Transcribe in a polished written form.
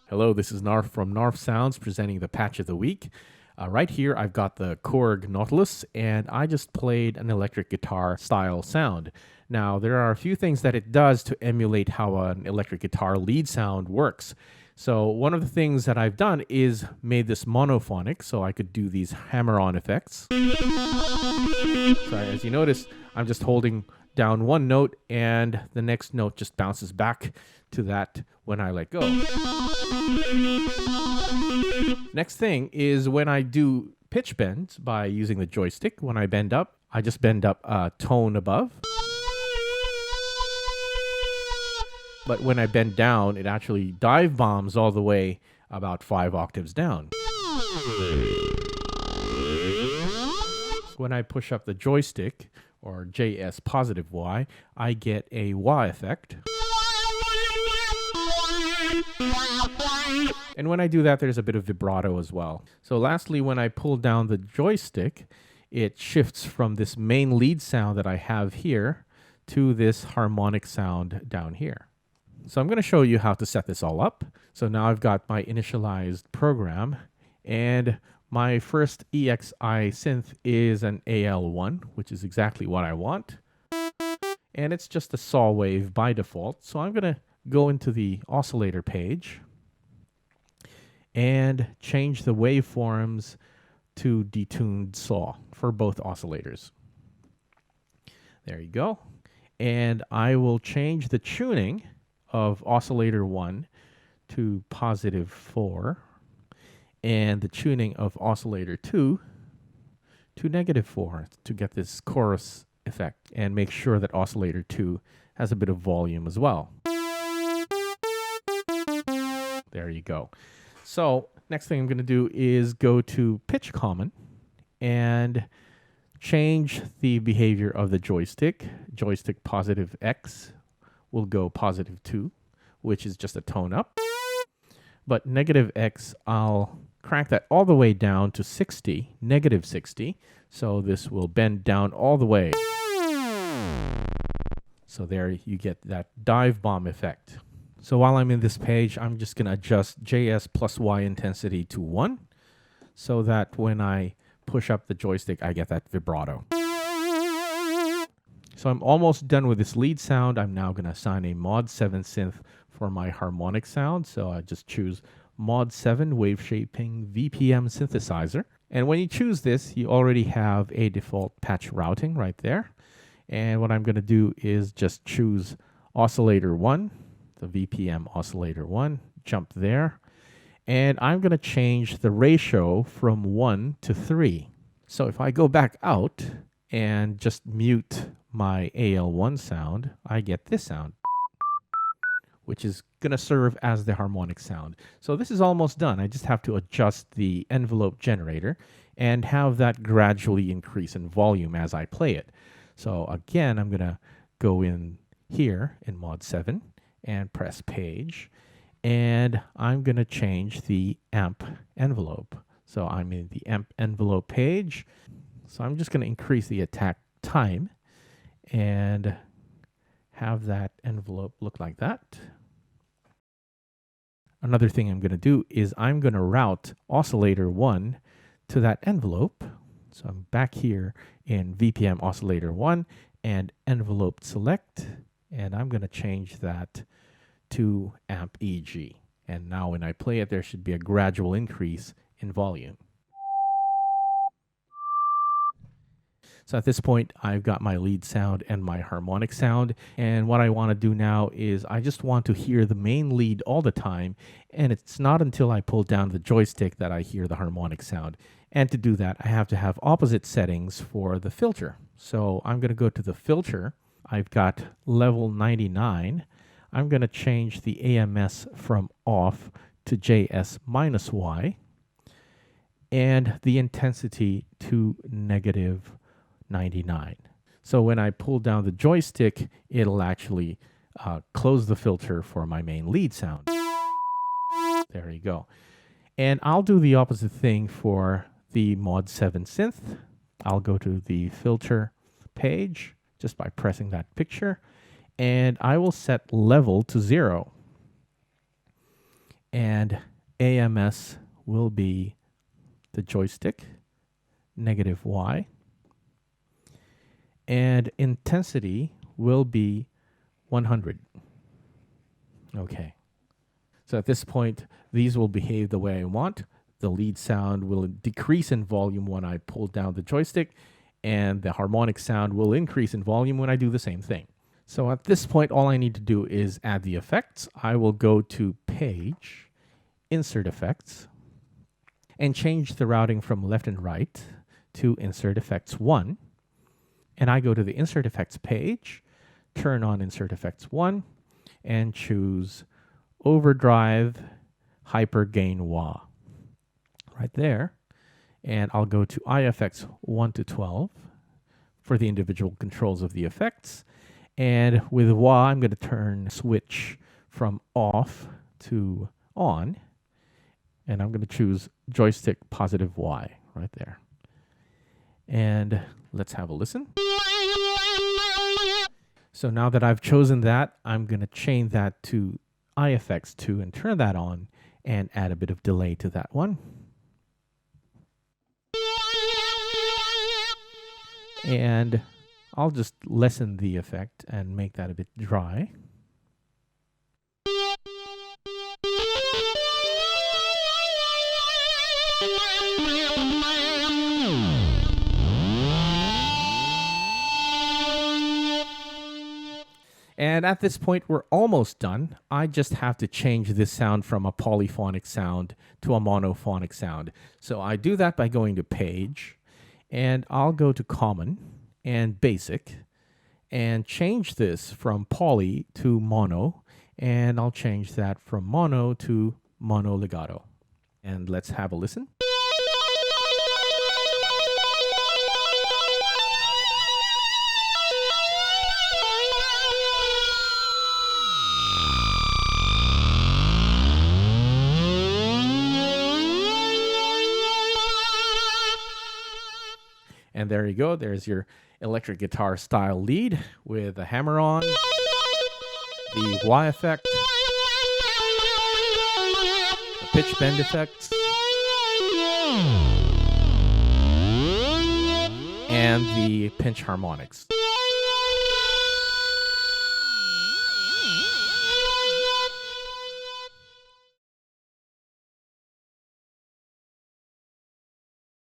Hello, this is Narf from Narf Sounds presenting the Patch of the Week. Right here, I've got the Korg NAUTILUS, and I just played an electric guitar style sound. Now, there are a few things that it does to emulate how an electric guitar lead sound works. So one of the things that I've done is made this monophonic, so I could do these hammer-on effects. So as you notice, I'm just holding down one note, and the next note just bounces back to that when I let go. Next thing is when I do pitch bends by using the joystick. When I bend up, I just bend up a tone above. But when I bend down, it actually dive bombs all the way about 5 octaves down. When I push up the joystick, or JS positive Y, I get a wah effect. And when I do that, there's a bit of vibrato as well. So lastly, when I pull down the joystick, it shifts from this main lead sound that I have here to this harmonic sound down here. So I'm going to show you how to set this all up. So now I've got my initialized program, and my first EXI synth is an AL1, which is exactly what I want. And it's just a saw wave by default. So I'm going to go into the oscillator page and change the waveforms to detuned saw for both oscillators. There you go. And I will change the tuning of oscillator 1 to +4 and the tuning of oscillator 2 to -4 to get this chorus effect, and make sure that oscillator 2 has a bit of volume as well. There you go. So next thing I'm going to do is go to pitch common and change the behavior of the joystick. Joystick +X will go +2, which is just a tone up. But -X, I'll crank that all the way down to 60, -60. So this will bend down all the way. So there you get that dive bomb effect. So while I'm in this page, I'm just going to adjust JS + Y intensity to 1, so that when I push up the joystick, I get that vibrato. So I'm almost done with this lead sound. I'm now going to assign a mod 7 synth for my harmonic sound. So I just choose mod 7 wave shaping VPM synthesizer. And when you choose this, you already have a default patch routing right there. And what I'm going to do is just choose oscillator 1, the VPM oscillator 1, jump there. And I'm going to change the ratio from 1 to 3. So if I go back out and just mute my AL1 sound, I get this sound, which is going to serve as the harmonic sound. So this is almost done. I just have to adjust the envelope generator and have that gradually increase in volume as I play it. So again, I'm going to go in here in mod 7 and press page, and I'm going to change the amp envelope. So I'm in the amp envelope page. So I'm just going to increase the attack time and have that envelope look like that. Another thing I'm going to do is I'm going to route oscillator 1 to that envelope. So I'm back here in VPM oscillator 1 and envelope select, and I'm going to change that to amp EG. And now when I play it, there should be a gradual increase in volume. So at this point, I've got my lead sound and my harmonic sound. And what I want to do now is I just want to hear the main lead all the time. And it's not until I pull down the joystick that I hear the harmonic sound. And to do that, I have to have opposite settings for the filter. So I'm going to go to the filter. I've got level 99. I'm going to change the AMS from off to JS -Y. and the intensity to -99. So when I pull down the joystick, it'll actually close the filter for my main lead sound. There you go. And I'll do the opposite thing for the Mod 7 synth. I'll go to the filter page just by pressing that picture, and I will set level to 0. And AMS will be the joystick, -Y. And intensity will be 100. Okay. So at this point, these will behave the way I want. The lead sound will decrease in volume when I pull down the joystick, and the harmonic sound will increase in volume when I do the same thing. So at this point, all I need to do is add the effects. I will go to Page, Insert Effects, and change the routing from left and right to Insert Effects 1. And I go to the Insert Effects page, turn on Insert Effects 1, and choose Overdrive Hyper Gain Wah. Right there. And I'll go to IFX 1 to 12 for the individual controls of the effects. And with wah, I'm going to switch from off to on. And I'm going to choose joystick +Y right there. And let's have a listen. So now that I've chosen that, I'm going to chain that to IFX 2 and turn that on and add a bit of delay to that one. And I'll just lessen the effect and make that a bit dry. And at this point, we're almost done. I just have to change this sound from a polyphonic sound to a monophonic sound. So I do that by going to Page, and I'll go to Common and Basic, and change this from poly to mono, and I'll change that from mono to mono legato. And let's have a listen. And there you go. There's your electric guitar style lead with a hammer-on, the Y effect, the pitch bend effects, and the pinch harmonics.